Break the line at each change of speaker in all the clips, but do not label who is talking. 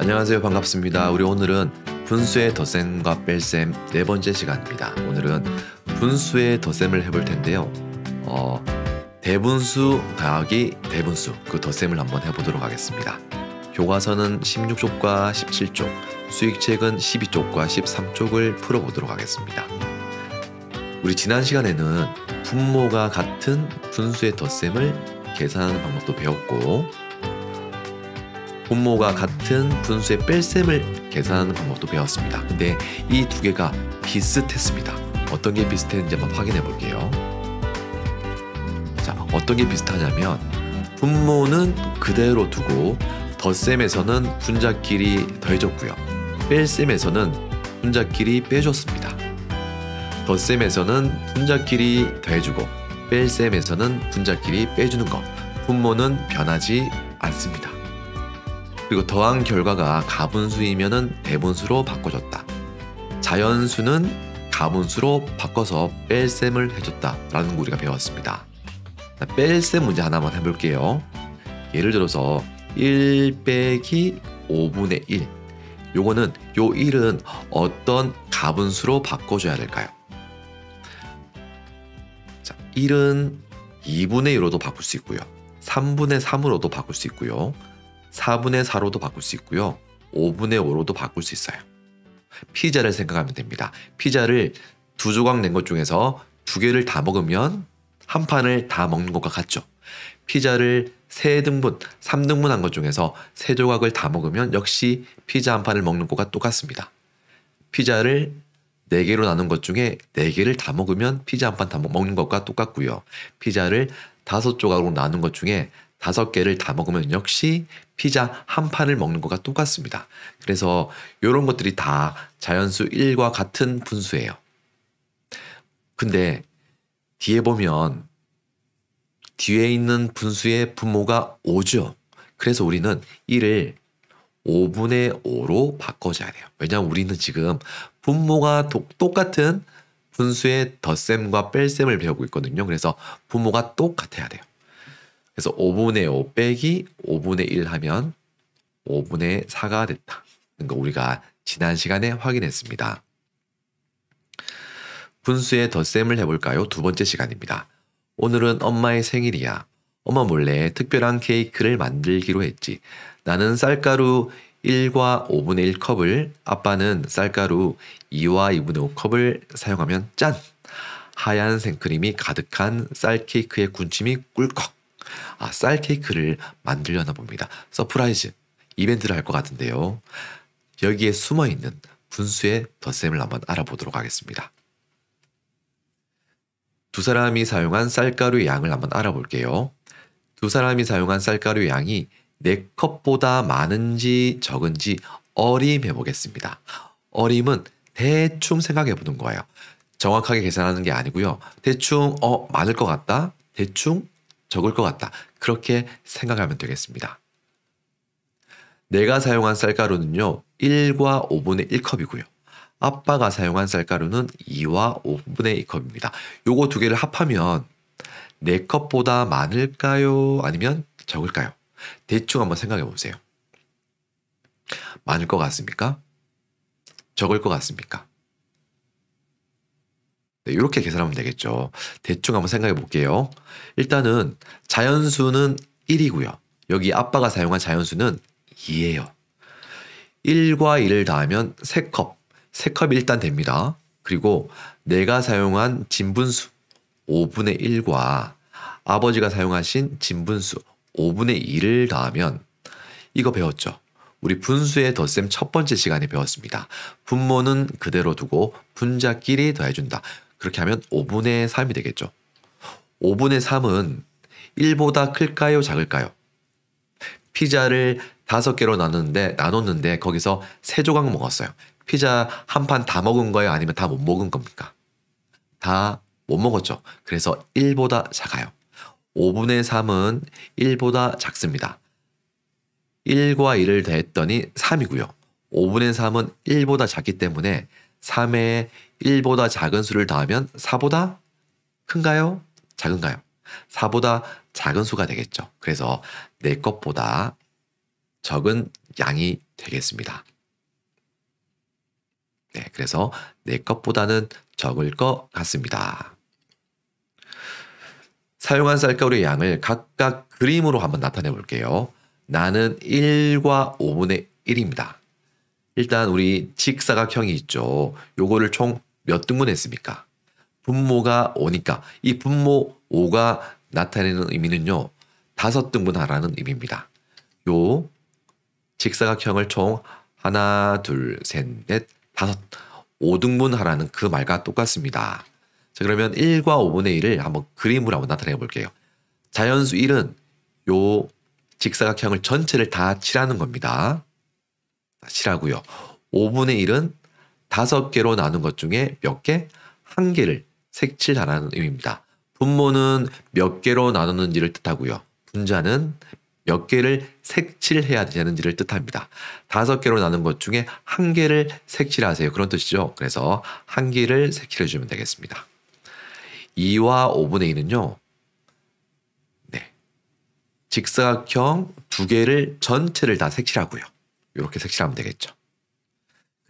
안녕하세요. 반갑습니다. 우리 오늘은 분수의 덧셈과 뺄셈 네 번째 시간입니다. 오늘은 분수의 덧셈을 해볼 텐데요. 대분수 더하기 대분수 그 덧셈을 한번 해보도록 하겠습니다. 교과서는 16쪽과 17쪽, 수익책은 12쪽과 13쪽을 풀어보도록 하겠습니다. 우리 지난 시간에는 분모가 같은 분수의 덧셈을 계산하는 방법도 배웠고, 분모가 같은 분수의 뺄셈을 계산하는 방법도 배웠습니다. 근데 이 두 개가 비슷했습니다. 어떤 게 비슷했는지 한번 확인해 볼게요. 자, 어떤 게 비슷하냐면 분모는 그대로 두고 덧셈에서는 분자끼리 더해줬고요. 뺄셈에서는 분자끼리 빼줬습니다. 덧셈에서는 분자끼리 더해주고 뺄셈에서는 분자끼리 빼주는 것, 분모는 변하지 않습니다. 그리고 더한 결과가 가분수이면은 대분수로 바꿔줬다. 자연수는 가분수로 바꿔서 뺄셈을 해줬다라는 거 우리가 배웠습니다. 뺄셈 문제 하나만 해볼게요. 예를 들어서 1 빼기 5분의 1. 요거는 요 1은 어떤 가분수로 바꿔줘야 될까요? 자, 1은 2분의 1로도 바꿀 수 있고요. 3분의 3으로도 바꿀 수 있고요. 4분의 4로도 바꿀 수 있고요. 5분의 5로도 바꿀 수 있어요. 피자를 생각하면 됩니다. 피자를 두 조각 낸 것 중에서 두 개를 다 먹으면 한 판을 다 먹는 것과 같죠. 피자를 3등분, 3등분 한 것 중에서 3조각을 다 먹으면 역시 피자 한 판을 먹는 것과 똑같습니다. 피자를 4개로 나눈 것 중에 4개를 다 먹으면 피자 한 판 다 먹는 것과 똑같고요. 피자를 5조각으로 나눈 것 중에 5개를 다 먹으면 역시 피자 한 판을 먹는 것과 똑같습니다. 그래서 이런 것들이 다 자연수 1과 같은 분수예요. 근데 뒤에 보면 뒤에 있는 분수의 분모가 5죠. 그래서 우리는 1을 5분의 5로 바꿔줘야 돼요. 왜냐하면 우리는 지금 분모가 똑같은 분수의 덧셈과 뺄셈을 배우고 있거든요. 그래서 분모가 똑같아야 돼요. 그래서 5분의 5 빼기 5분의 1 하면 5분의 4가 됐다. 그러니까 우리가 지난 시간에 확인했습니다. 분수의 덧셈을 해볼까요? 두 번째 시간입니다. 오늘은 엄마의 생일이야. 엄마 몰래 특별한 케이크를 만들기로 했지. 나는 쌀가루 1과 5분의 1 컵을, 아빠는 쌀가루 2와 2분의 5 컵을 사용하면 짠! 하얀 생크림이 가득한 쌀 케이크의 군침이 꿀꺽. 쌀 케이크를 만들려나 봅니다. 서프라이즈 이벤트를 할 것 같은데요. 여기에 숨어있는 분수의 덧셈을 한번 알아보도록 하겠습니다. 두 사람이 사용한 쌀가루의 양을 한번 알아볼게요. 두 사람이 사용한 쌀가루의 양이 4컵보다 많은지 적은지 어림해 보겠습니다. 어림은 대충 생각해 보는 거예요. 정확하게 계산하는 게 아니고요. 대충 많을 것 같다. 대충 적을 것 같다. 그렇게 생각하면 되겠습니다. 내가 사용한 쌀가루는요. 1과 5분의 1컵이고요. 아빠가 사용한 쌀가루는 2와 5분의 1컵입니다. 요거 두 개를 합하면 4컵보다 많을까요? 아니면 적을까요? 대충 한번 생각해 보세요. 많을 것 같습니까? 적을 것 같습니까? 네, 이렇게 계산하면 되겠죠. 대충 한번 생각해 볼게요. 일단은 자연수는 1이고요. 여기 아빠가 사용한 자연수는 2예요. 1과 2를 더하면 3컵. 3컵이 일단 됩니다. 그리고 내가 사용한 진분수 5분의 1과 아버지가 사용하신 진분수 5분의 2를 더하면 이거 배웠죠. 우리 분수의 덧셈 첫 번째 시간에 배웠습니다. 분모는 그대로 두고 분자끼리 더해준다. 그렇게 하면 5분의 3이 되겠죠. 5분의 3은 1보다 클까요? 작을까요? 피자를 5개로 나눴는데 거기서 3조각 먹었어요. 피자 한 판 다 먹은 거예요? 아니면 다 못 먹은 겁니까? 다 못 먹었죠. 그래서 1보다 작아요. 5분의 3은 1보다 작습니다. 1과 2를 더했더니 3이고요. 5분의 3은 1보다 작기 때문에 3에 1보다 작은 수를 더하면 4보다 큰가요? 작은가요? 4보다 작은 수가 되겠죠. 그래서 내 것보다 적은 양이 되겠습니다. 네, 그래서 내 것보다는 적을 것 같습니다. 사용한 쌀가루의 양을 각각 그림으로 한번 나타내 볼게요. 나는 1과 5분의 1입니다. 일단 우리 직사각형이 있죠. 요거를 총 몇 등분 했습니까? 분모가 5니까 이 분모 5가 나타내는 의미는요. 5등분 하라는 의미입니다. 요 직사각형을 총 하나, 둘, 셋, 넷, 다섯 5등분 하라는 그 말과 똑같습니다. 자, 그러면 1과 5분의 1을 한번 그림으로 한번 나타내 볼게요. 자연수 1은 요 직사각형을 전체를 다 칠하는 겁니다. 칠하고요. 5분의 1은 5개로 나눈 것 중에 몇 개? 1개를 색칠하라는 의미입니다. 분모는 몇 개로 나누는지를 뜻하고요. 분자는 몇 개를 색칠해야 되는지를 뜻합니다. 5개로 나눈 것 중에 1개를 색칠하세요. 그런 뜻이죠. 그래서 1개를 색칠해 주면 되겠습니다. 2와 5분의 1은요. 네. 직사각형 2개를 전체를 다 색칠하고요. 이렇게 색칠하면 되겠죠.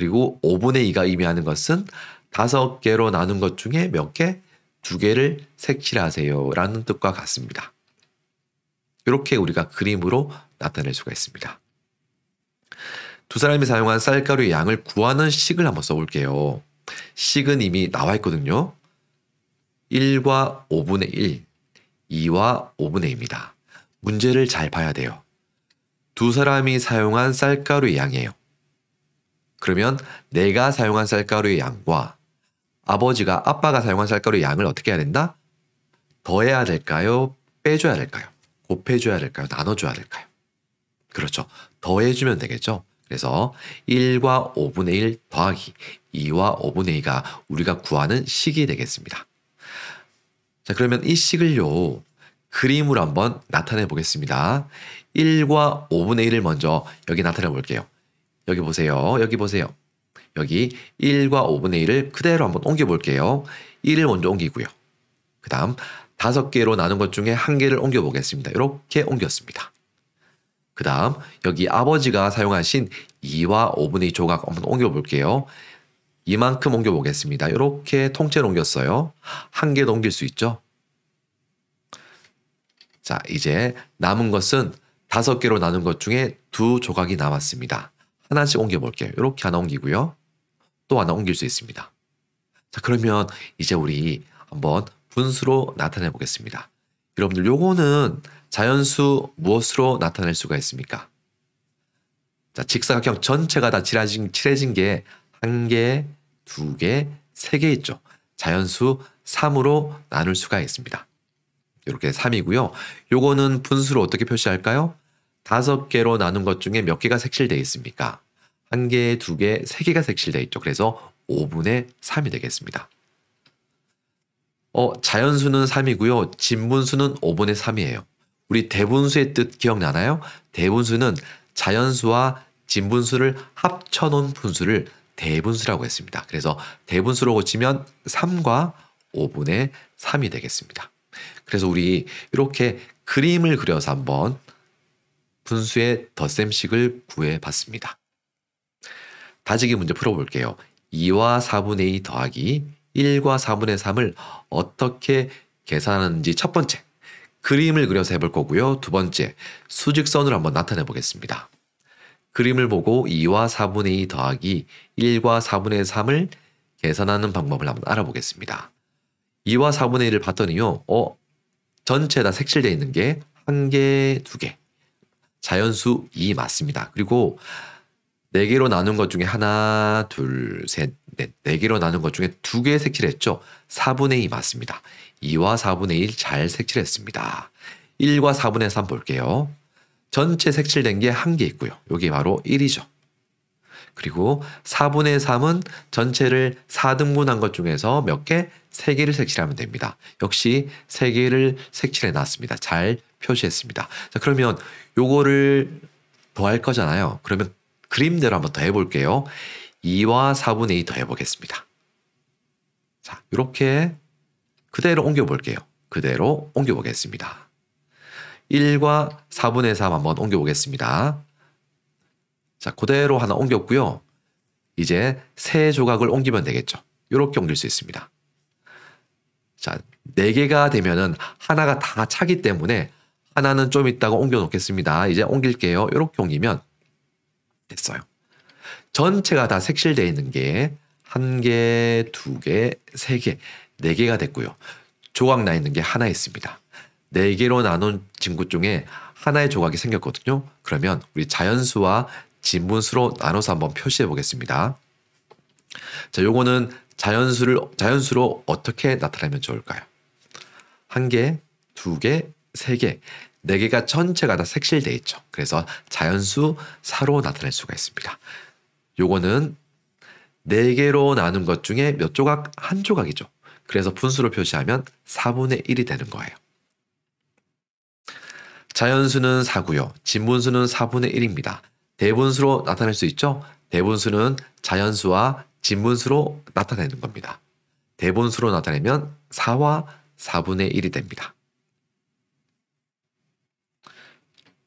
그리고 5분의 2가 의미하는 것은 5개로 나눈 것 중에 몇 개? 2개를 색칠하세요. 라는 뜻과 같습니다. 이렇게 우리가 그림으로 나타낼 수가 있습니다. 두 사람이 사용한 쌀가루의 양을 구하는 식을 한번 써볼게요. 식은 이미 나와 있거든요. 1과 5분의 1, 2와 5분의 2입니다. 문제를 잘 봐야 돼요. 두 사람이 사용한 쌀가루의 양이에요. 그러면 내가 사용한 쌀가루의 양과 아빠가 사용한 쌀가루의 양을 어떻게 해야 된다? 더해야 될까요? 빼줘야 될까요? 곱해줘야 될까요? 나눠줘야 될까요? 그렇죠. 더해주면 되겠죠. 그래서 1과 5분의 1 더하기 2와 5분의 2가 우리가 구하는 식이 되겠습니다. 자, 그러면 이 식을요. 그림으로 한번 나타내 보겠습니다. 1과 5분의 1을 먼저 여기 나타내 볼게요. 여기 보세요. 여기 보세요. 여기 1과 5분의 1을 그대로 한번 옮겨 볼게요. 1을 먼저 옮기고요. 그 다음 5개로 나눈 것 중에 1개를 옮겨 보겠습니다. 이렇게 옮겼습니다. 그 다음 여기 아버지가 사용하신 2와 5분의 2 조각 한번 옮겨 볼게요. 이만큼 옮겨 보겠습니다. 이렇게 통째로 옮겼어요. 1개도 옮길 수 있죠. 자, 이제 남은 것은 5개로 나눈 것 중에 2 조각이 남았습니다. 하나씩 옮겨 볼게요. 이렇게 하나 옮기고요. 또 하나 옮길 수 있습니다. 자, 그러면 이제 우리 한번 분수로 나타내 보겠습니다. 여러분들 요거는 자연수 무엇으로 나타낼 수가 있습니까? 자, 직사각형 전체가 다 칠해진 게 1개, 2개, 3개 있죠. 자연수 3으로 나눌 수가 있습니다. 이렇게 3이고요. 요거는 분수로 어떻게 표시할까요? 5개로 나눈 것 중에 몇 개가 색칠되어 있습니까? 1개, 2개, 3개가 색칠되어 있죠. 그래서 5분의 3이 되겠습니다. 자연수는 3이고요. 진분수는 5분의 3이에요. 우리 대분수의 뜻 기억나나요? 대분수는 자연수와 진분수를 합쳐놓은 분수를 대분수라고 했습니다. 그래서 대분수로 고치면 3과 5분의 3이 되겠습니다. 그래서 우리 이렇게 그림을 그려서 한번 분수의 덧셈식을 구해봤습니다. 다지기 문제 풀어볼게요. 2와 4분의 2 더하기 1과 4분의 3을 어떻게 계산하는지 첫 번째, 그림을 그려서 해볼 거고요. 두 번째, 수직선으로 한번 나타내 보겠습니다. 그림을 보고 2와 4분의 2 더하기 1과 4분의 3을 계산하는 방법을 한번 알아보겠습니다. 2와 4분의 1을 봤더니요. 전체 다 색칠되어 있는 게 1개, 2개. 자연수 2 맞습니다. 그리고 4개로 나눈 것 중에 하나, 둘, 셋, 넷. 4개로 나눈 것 중에 2개 색칠했죠. 4분의 2 맞습니다. 2와 4분의 1 잘 색칠했습니다. 1과 4분의 3 볼게요. 전체 색칠된 게 1개 있고요. 여기 바로 1이죠. 그리고 4분의 3은 전체를 4등분한 것 중에서 몇 개? 3개를 색칠하면 됩니다. 역시 3개를 색칠해 놨습니다. 잘 표시했습니다. 자, 그러면 요거를 더할 거잖아요. 그러면 그림대로 한번 더 해볼게요. 2와 4분의 2 더 해보겠습니다. 자, 이렇게 그대로 옮겨볼게요. 그대로 옮겨보겠습니다. 1과 4분의 3 한번 옮겨보겠습니다. 자, 그대로 하나 옮겼고요. 이제 세 조각을 옮기면 되겠죠. 이렇게 옮길 수 있습니다. 자, 4개가 되면은 하나가 다 차기 때문에 하나는 좀 있다가 옮겨 놓겠습니다. 이제 옮길게요. 이렇게 옮기면 됐어요. 전체가 다 색칠되어 있는 게 1개, 2개, 3개, 4개가 됐고요. 조각 나 있는 게 하나 있습니다. 4개로 나눈 진구 중에 하나의 조각이 생겼거든요. 그러면 우리 자연수와 진분수로 나눠서 한번 표시해 보겠습니다. 자, 요거는 자연수로 어떻게 나타내면 좋을까요? 1개, 2개, 3개, 4개가 전체가 다 색칠되어 있죠. 그래서 자연수 4로 나타낼 수가 있습니다. 요거는 4개로 나눈 것 중에 몇 조각? 한 조각이죠. 그래서 분수로 표시하면 4분의 1이 되는 거예요. 자연수는 4고요. 진분수는 4분의 1입니다. 대분수로 나타낼 수 있죠? 대분수는 자연수와 진분수로 나타내는 겁니다. 대분수로 나타내면 4와 4분의 1이 됩니다.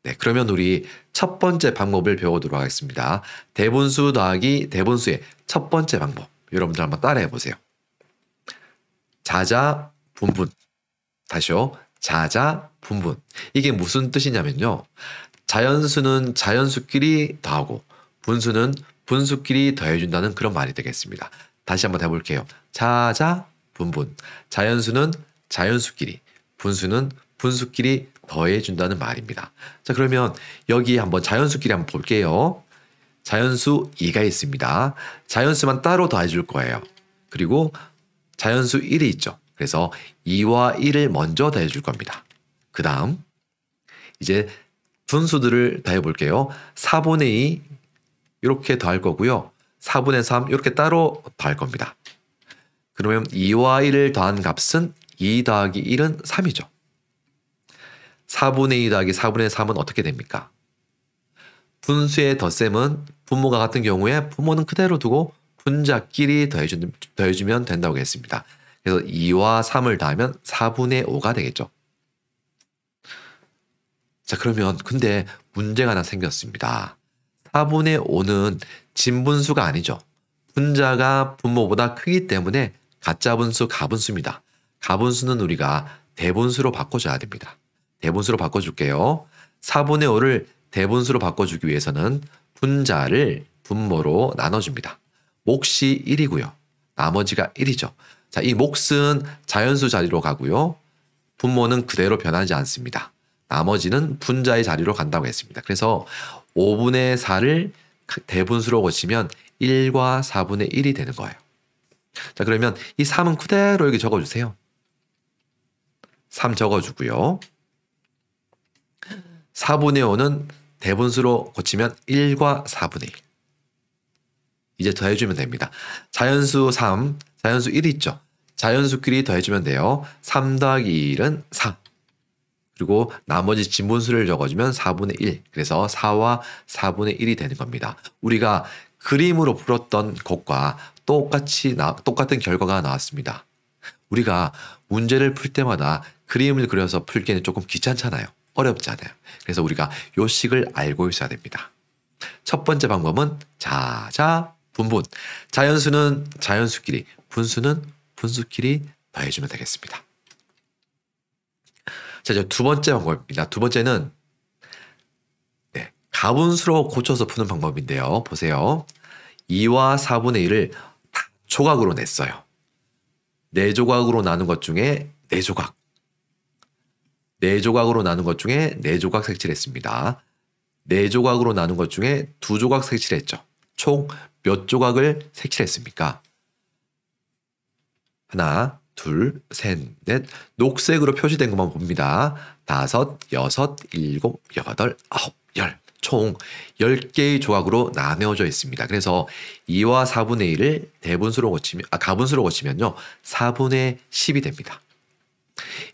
네, 그러면 우리 첫 번째 방법을 배워보도록 하겠습니다. 대분수 더하기 대분수의 첫 번째 방법. 여러분들 한번 따라해 보세요. 자자, 분분. 다시요. 자자, 분분. 이게 무슨 뜻이냐면요. 자연수는 자연수끼리 더하고 분수는 분수끼리 더해준다는 그런 말이 되겠습니다. 다시 한번 해볼게요. 자자, 분분. 자연수는 자연수끼리, 분수는 분수끼리 더해준다는 말입니다. 자, 그러면 여기 한번 자연수끼리 한번 볼게요. 자연수 2가 있습니다. 자연수만 따로 더해줄 거예요. 그리고 자연수 1이 있죠. 그래서 2와 1을 먼저 더해줄 겁니다. 그 다음 이제 분수들을 더해 볼게요. 4분의 2 이렇게 더할 거고요. 4분의 3 이렇게 따로 더할 겁니다. 그러면 2와 1을 더한 값은 2 더하기 1은 3이죠. 4분의 2 더하기 4분의 3은 어떻게 됩니까? 분수의 덧셈은 분모가 같은 경우에 분모는 그대로 두고 분자끼리 더해주면 된다고 했습니다. 그래서 2와 3을 더하면 4분의 5가 되겠죠. 자, 그러면 근데 문제가 하나 생겼습니다. 4분의 5는 진분수가 아니죠. 분자가 분모보다 크기 때문에 가짜 분수, 가분수입니다. 가분수는 우리가 대분수로 바꿔줘야 됩니다. 대분수로 바꿔줄게요. 4분의 5를 대분수로 바꿔주기 위해서는 분자를 분모로 나눠줍니다. 몫이 1이고요. 나머지가 1이죠. 자, 이 몫은 자연수 자리로 가고요. 분모는 그대로 변하지 않습니다. 나머지는 분자의 자리로 간다고 했습니다. 그래서 5분의 4를 대분수로 고치면 1과 4분의 1이 되는 거예요. 자, 그러면 이 3은 그대로 여기 적어주세요. 3 적어주고요. 4분의 5는 대분수로 고치면 1과 4분의 1. 이제 더해주면 됩니다. 자연수 3, 자연수 1 있죠. 자연수끼리 더해주면 돼요. 3 더하기 1은 4. 그리고 나머지 진분수를 적어주면 4분의 1. 그래서 4와 4분의 1이 되는 겁니다. 우리가 그림으로 풀었던 것과 똑같은 결과가 나왔습니다. 우리가 문제를 풀 때마다 그림을 그려서 풀기는 조금 귀찮잖아요. 어렵잖아요. 그래서 우리가 요 식을 알고 있어야 됩니다. 첫 번째 방법은 자자, 분분. 자연수는 자연수끼리, 분수는 분수끼리 더해주면 되겠습니다. 자, 이제 두 번째 방법입니다. 두 번째는 가분수로 고쳐서 푸는 방법인데요. 보세요. 2와 4분의 1을 다 조각으로 냈어요. 4조각으로 나눈 것 중에 4조각. 4조각으로 나눈 것 중에 4조각 색칠했습니다. 4조각으로 나눈 것 중에 2조각 색칠했죠. 총 몇 조각을 색칠했습니까? 하나, 둘, 셋, 넷. 녹색으로 표시된 것만 봅니다. 5, 6, 7, 8, 9, 10. 총 10개의 조각으로 나누어져 있습니다. 그래서 2와 4분의 1을 가분수로 고치면요. 4분의 10이 됩니다.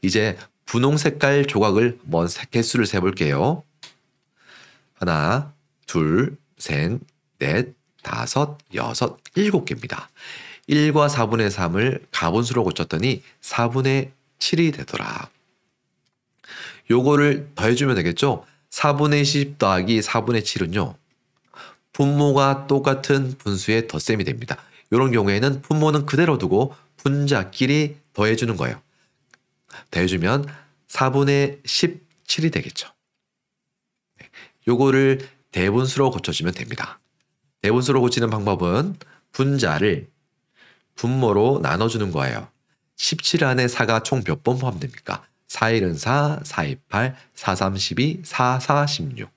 이제 분홍 색깔 조각을 한번 개수를 세볼게요. 하나, 둘, 셋, 넷, 5, 6, 7개입니다. 1과 4분의 3을 가분수로 고쳤더니 4분의 7이 되더라. 요거를 더해주면 되겠죠? 4분의 10 더하기 4분의 7은요. 분모가 똑같은 분수의 덧셈이 됩니다. 이런 경우에는 분모는 그대로 두고 분자끼리 더해주는 거예요. 더해주면 4분의 17이 되겠죠. 요거를 대분수로 고쳐주면 됩니다. 대분수로 고치는 방법은 분자를 분모로 나눠주는 거예요. 17 안에 4가 총 몇 번 포함됩니까? 4, 1은 4, 4, 2, 8, 4, 3, 12, 4, 4, 16.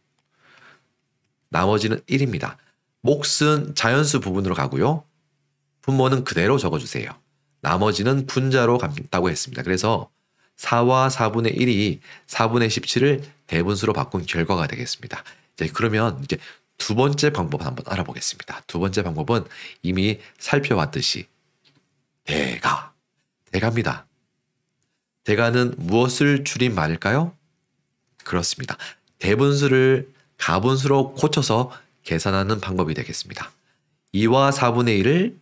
나머지는 1입니다. 몫은 자연수 부분으로 가고요. 분모는 그대로 적어주세요. 나머지는 분자로 간다고 했습니다. 그래서 4와 4분의 1이 4분의 17을 대분수로 바꾼 결과가 되겠습니다. 그러면 이제 두 번째 방법 한번 알아보겠습니다. 두 번째 방법은 이미 살펴봤듯이 대가입니다. 대가는 무엇을 줄인 말일까요? 그렇습니다. 대분수를 가분수로 고쳐서 계산하는 방법이 되겠습니다. 2와 4분의 1을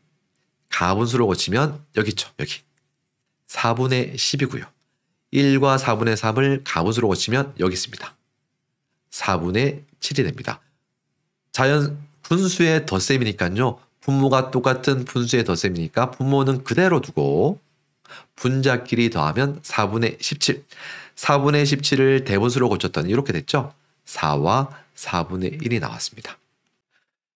가분수로 고치면 여기 있죠. 여기 4분의 10이고요. 1과 4분의 3을 가분수로 고치면 여기 있습니다. 4분의 7이 됩니다. 자연 분수의 덧셈이니까요. 분모가 똑같은 분수의 덧셈이니까 분모는 그대로 두고 분자끼리 더하면 4분의 17. 4분의 17을 대분수로 고쳤더니 이렇게 됐죠. 4와 4분의 1이 나왔습니다.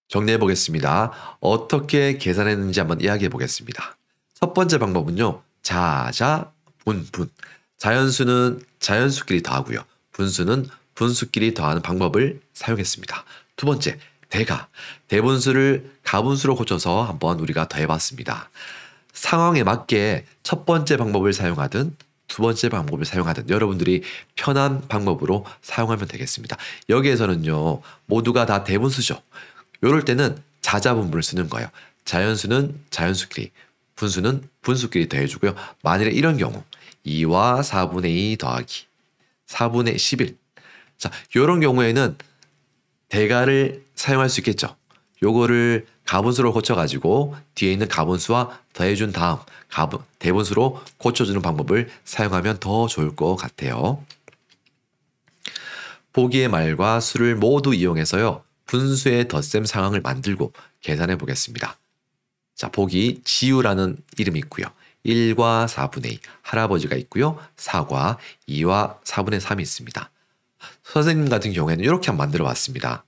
정리해 보겠습니다. 어떻게 계산했는지 한번 이야기해 보겠습니다. 첫 번째 방법은요. 자자, 분. 자연수는 자연수끼리 더하고요. 분수는 분수끼리 더하는 방법을 사용했습니다. 두 번째, 대분수를 가분수로 고쳐서 한번 우리가 더해봤습니다. 상황에 맞게 첫 번째 방법을 사용하든 두 번째 방법을 사용하든 여러분들이 편한 방법으로 사용하면 되겠습니다. 여기에서는요. 모두가 다 대분수죠. 이럴 때는 자자분분을 쓰는 거예요. 자연수는 자연수끼리, 분수는 분수끼리 더해주고요. 만일에 이런 경우 2와 4분의 2 더하기 4분의 11. 자, 이런 경우에는 대가를 사용할 수 있겠죠. 요거를 가분수로 고쳐가지고 뒤에 있는 가분수와 더해준 다음 대분수로 고쳐주는 방법을 사용하면 더 좋을 것 같아요. 보기의 말과 수를 모두 이용해서요. 분수의 덧셈 상황을 만들고 계산해 보겠습니다. 자, 보기 지우라는 이름이 있고요. 1과 4분의 2 할아버지가 있고요. 4과 2와 4분의 3이 있습니다. 선생님 같은 경우에는 이렇게 한번 만들어 봤습니다.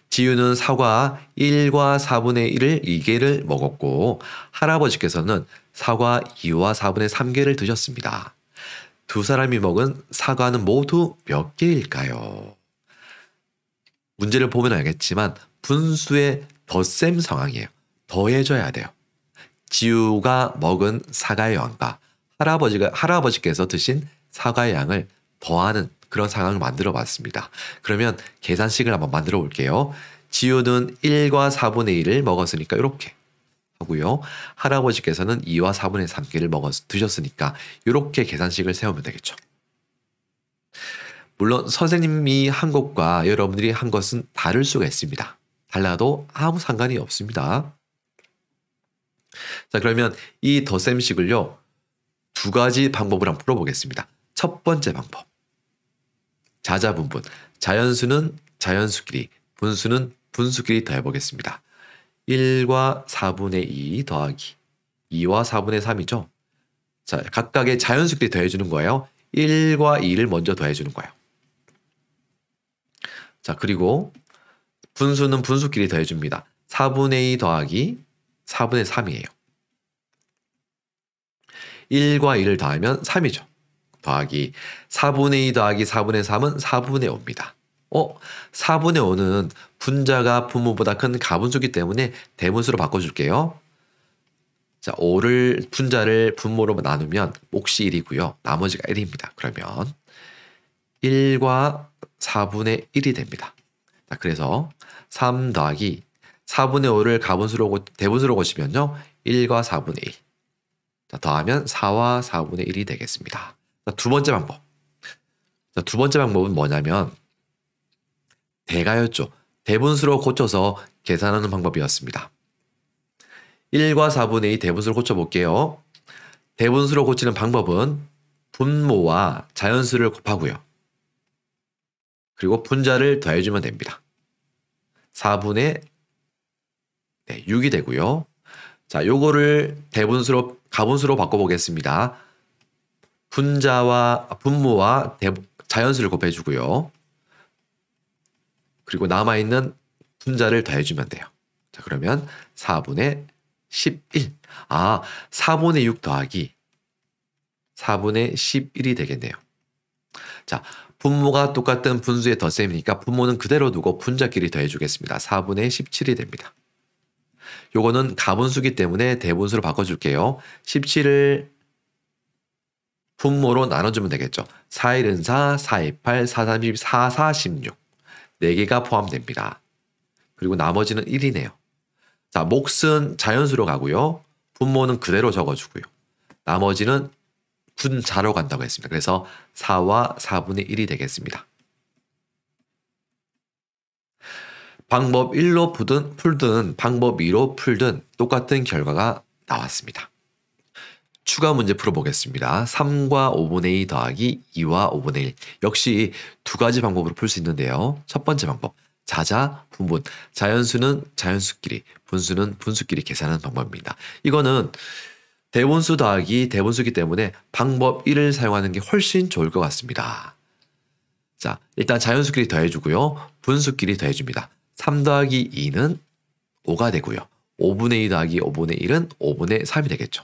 지우는 4과 1과 4분의 1을 2개를 먹었고 할아버지께서는 4과 2와 4분의 3개를 드셨습니다. 두 사람이 먹은 사과는 모두 몇 개일까요? 문제를 보면 알겠지만 분수의 덧셈 상황이에요. 더해줘야 돼요. 지우가 먹은 사과의 양과 할아버지께서 드신 사과의 양을 더하는 그런 상황을 만들어 봤습니다. 그러면 계산식을 한번 만들어 볼게요. 지우는 1과 4분의 1을 먹었으니까 이렇게 하고요. 할아버지께서는 2와 4분의 3개를 드셨으니까 이렇게 계산식을 세우면 되겠죠. 물론 선생님이 한 것과 여러분들이 한 것은 다를 수가 있습니다. 달라도 아무 상관이 없습니다. 자, 그러면 이 덧셈식을요. 두 가지 방법으로 한번 풀어보겠습니다. 첫 번째 방법. 자자분분. 자연수는 자연수끼리, 분수는 분수끼리 더해보겠습니다. 1과 4분의 2 더하기 2와 4분의 3이죠. 자, 각각의 자연수끼리 더해주는 거예요. 1과 2를 먼저 더해주는 거예요. 자, 그리고 분수는 분수끼리 더해줍니다. 4분의 2 더하기 4분의 3이에요. 1과 2를 더하면 3이죠. 더하기 4분의 2 더하기 4분의 3은 4분의 5입니다. 4분의 5는 분자가 분모보다 큰 가분수기 때문에 대분수로 바꿔줄게요. 자, 5를 분자를 분모로 나누면 몫이 1이고요. 나머지가 1입니다. 그러면 1과 4분의 1이 됩니다. 자, 그래서 3 더하기 4분의 5를 대분수로 고치면요. 1과 4분의 1. 자, 더하면 4와 4분의 1이 되겠습니다. 자, 두 번째 방법. 자, 두 번째 방법은 뭐냐면 대가였죠. 대분수로 고쳐서 계산하는 방법이었습니다. 1과 4분의 2 대분수로 고쳐볼게요. 대분수로 고치는 방법은 분모와 자연수를 곱하고요. 그리고 분자를 더해주면 됩니다. 4분의 6이 되고요. 자, 요거를 대분수로 가분수로 바꿔보겠습니다. 분모와 자연수를 곱해주고요. 그리고 남아있는 분자를 더해주면 돼요. 자, 그러면 4분의 11. 4분의 6 더하기 4분의 11이 되겠네요. 자, 분모가 똑같은 분수의 덧셈이니까 분모는 그대로 두고 분자끼리 더해주겠습니다. 4분의 17이 됩니다. 요거는 가분수기 때문에 대분수로 바꿔줄게요. 17을 분모로 나눠주면 되겠죠. 4, 1은 4, 4, 2, 8, 4, 3, 12, 4, 4, 16. 4개가 포함됩니다. 그리고 나머지는 1이네요. 자, 몫은 자연수로 가고요. 분모는 그대로 적어주고요. 나머지는 분자로 간다고 했습니다. 그래서 4와 4분의 1이 되겠습니다. 방법 1로 풀든 방법 2로 풀든 똑같은 결과가 나왔습니다. 추가 문제 풀어보겠습니다. 3과 5분의 2 더하기 2와 5분의 1. 역시 두 가지 방법으로 풀 수 있는데요. 첫 번째 방법, 자자, 분분. 자연수는 자연수끼리, 분수는 분수끼리 계산하는 방법입니다. 이거는 대분수 더하기 대분수기 때문에 방법 1을 사용하는 게 훨씬 좋을 것 같습니다. 자, 일단 자연수끼리 더해주고요. 분수끼리 더해줍니다. 3 더하기 2는 5가 되고요. 5분의 2 더하기 5분의 1은 5분의 3이 되겠죠.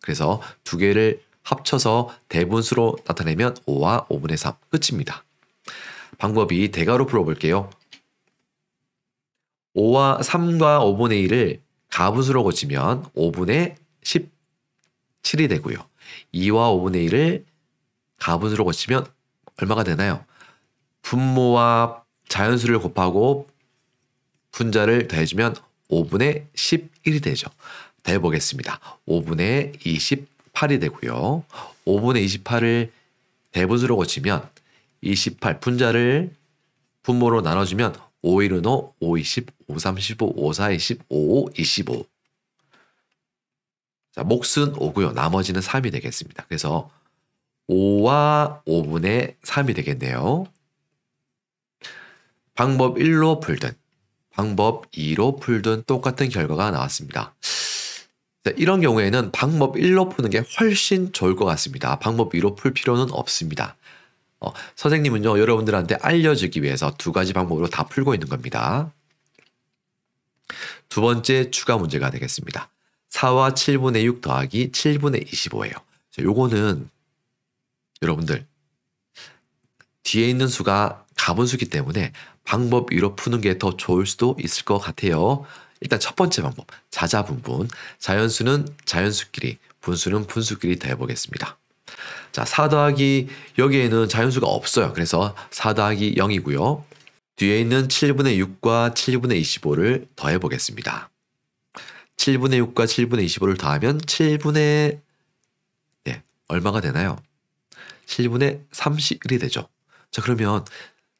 그래서 두 개를 합쳐서 대분수로 나타내면 5와 5분의 3 끝입니다. 방법이 대괄호 풀어볼게요. 3과 5분의 1을 가분수로 고치면 5분의 17이 되고요. 2와 5분의 1을 가분수로 고치면 얼마가 되나요? 분모와 자연수를 곱하고 분자를 더해주면 5분의 11이 되죠. 더해보겠습니다. 5분의 28이 되고요. 5분의 28을 대분수로 고치면 28 분자를 분모로 나눠주면 5, 1은 5, 5, 20, 5, 3, 15, 5, 4, 20, 5, 5, 25. 자, 몫은 5고요. 나머지는 3이 되겠습니다. 그래서 5와 5분의 3이 되겠네요. 방법 1로 풀든 방법 2로 풀든 똑같은 결과가 나왔습니다. 자, 이런 경우에는 방법 1로 푸는 게 훨씬 좋을 것 같습니다. 방법 2로 풀 필요는 없습니다. 선생님은요, 여러분들한테 알려주기 위해서 두 가지 방법으로 다 풀고 있는 겁니다. 두 번째 추가 문제가 되겠습니다. 4와 7분의 6 더하기 7분의 25예요. 요거는 여러분들 뒤에 있는 수가 가분수기 때문에 방법 2로 푸는 게 더 좋을 수도 있을 것 같아요. 일단 첫 번째 방법, 자자분분. 자연수는 자연수끼리, 분수는 분수끼리 더해보겠습니다. 자, 4 더하기 여기에는 자연수가 없어요. 그래서 4 더하기 0이고요. 뒤에 있는 7분의 6과 7분의 25를 더해보겠습니다. 7분의 6과 7분의 25를 더하면 7분의 얼마가 되나요? 7분의 31이 되죠. 자, 그러면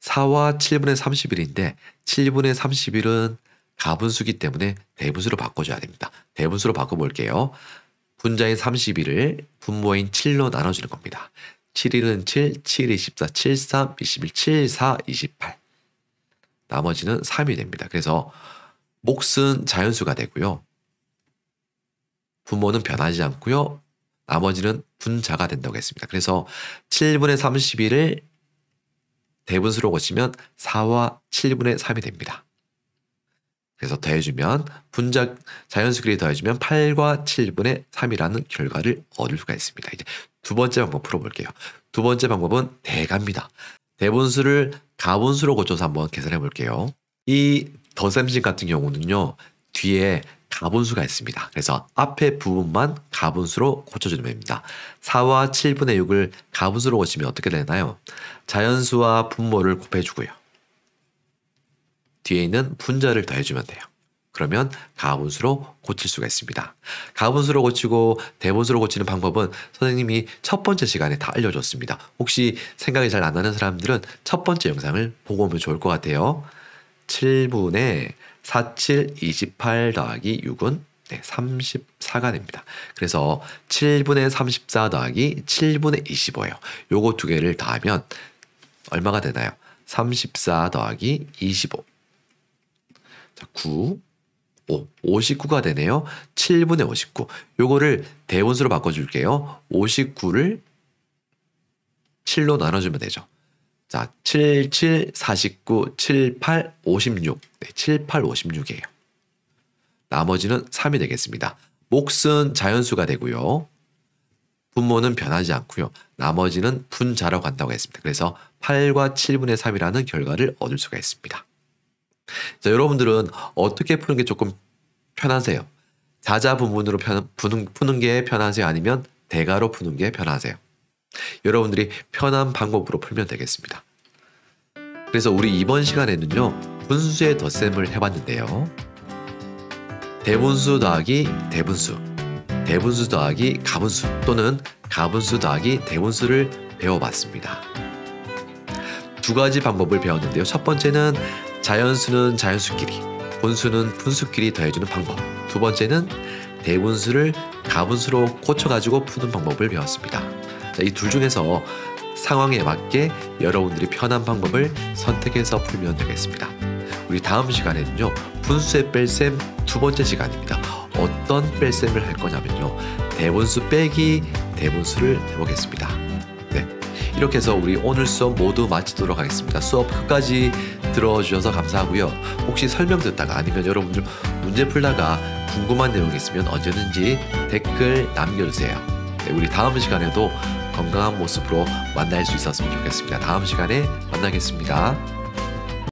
4와 7분의 31인데 7분의 31은 가분수기 때문에 대분수로 바꿔줘야 됩니다. 대분수로 바꿔볼게요. 분자인 31을 분모인 7로 나눠주는 겁니다. 7일은 7, 7, 24, 7, 3, 21, 7, 4, 28. 나머지는 3이 됩니다. 그래서 몫은 자연수가 되고요. 분모는 변하지 않고요. 나머지는 분자가 된다고 했습니다. 그래서 7분의 31을 대분수로 고치면 4와 7분의 3이 됩니다. 그래서 더해주면 자연수끼리 더해주면 8과 7분의 3이라는 결과를 얻을 수가 있습니다. 이제 두 번째 방법 풀어볼게요. 두 번째 방법은 대가입니다. 대분수를 가분수로 고쳐서 한번 계산해 볼게요. 이 덧셈식 같은 경우는요, 뒤에 가분수가 있습니다. 그래서 앞에 부분만 가분수로 고쳐주면 됩니다. 4와 7분의 6을 가분수로 고치면 어떻게 되나요? 자연수와 분모를 곱해주고요. 뒤에 있는 분자를 더해주면 돼요. 그러면 가분수로 고칠 수가 있습니다. 가분수로 고치고 대분수로 고치는 방법은 선생님이 첫 번째 시간에 다 알려줬습니다. 혹시 생각이 잘 안 나는 사람들은 첫 번째 영상을 보고 오면 좋을 것 같아요. 7분의 47, 28 더하기 6은 34가 됩니다. 그래서 7분의 34 더하기 7분의 25예요. 요거 두 개를 더하면 얼마가 되나요? 34 더하기 25. 자, 9, 5, 59가 되네요. 7분의 59. 요거를 대분수로 바꿔줄게요. 59를 7로 나눠주면 되죠. 자, 7, 7, 49, 7, 8, 56. 네, 7, 8, 56이에요. 나머지는 3이 되겠습니다. 몫은 자연수가 되고요. 분모는 변하지 않고요. 나머지는 분자로 간다고 했습니다. 그래서 8과 7분의 3이라는 결과를 얻을 수가 있습니다. 자, 여러분들은 어떻게 푸는 게 조금 편하세요? 자자분문으로 푸는 게 편하세요? 아니면 대가로 푸는 게 편하세요? 여러분들이 편한 방법으로 풀면 되겠습니다. 그래서 우리 이번 시간에는요, 분수의 덧셈을 해봤는데요. 대분수 더하기 대분수, 대분수 더하기 가분수 또는 가분수 더하기 대분수를 배워봤습니다. 두 가지 방법을 배웠는데요. 첫 번째는 자연수는 자연수끼리, 분수는 분수끼리 더해주는 방법. 두 번째는 대분수를 가분수로 고쳐가지고 푸는 방법을 배웠습니다. 이 둘 중에서 상황에 맞게 여러분들이 편한 방법을 선택해서 풀면 되겠습니다. 우리 다음 시간에는요, 분수의 뺄셈 두 번째 시간입니다. 어떤 뺄셈을 할 거냐면요, 대분수 빼기 대분수를 해보겠습니다. 네, 이렇게 해서 우리 오늘 수업 모두 마치도록 하겠습니다. 수업 끝까지 들어주셔서 감사하고요. 혹시 설명 듣다가 아니면 여러분들 문제 풀다가 궁금한 내용이 있으면 언제든지 댓글 남겨주세요. 네, 우리 다음 시간에도 건강한 모습으로 만날 수 있었으면 좋겠습니다. 다음 시간에 만나겠습니다.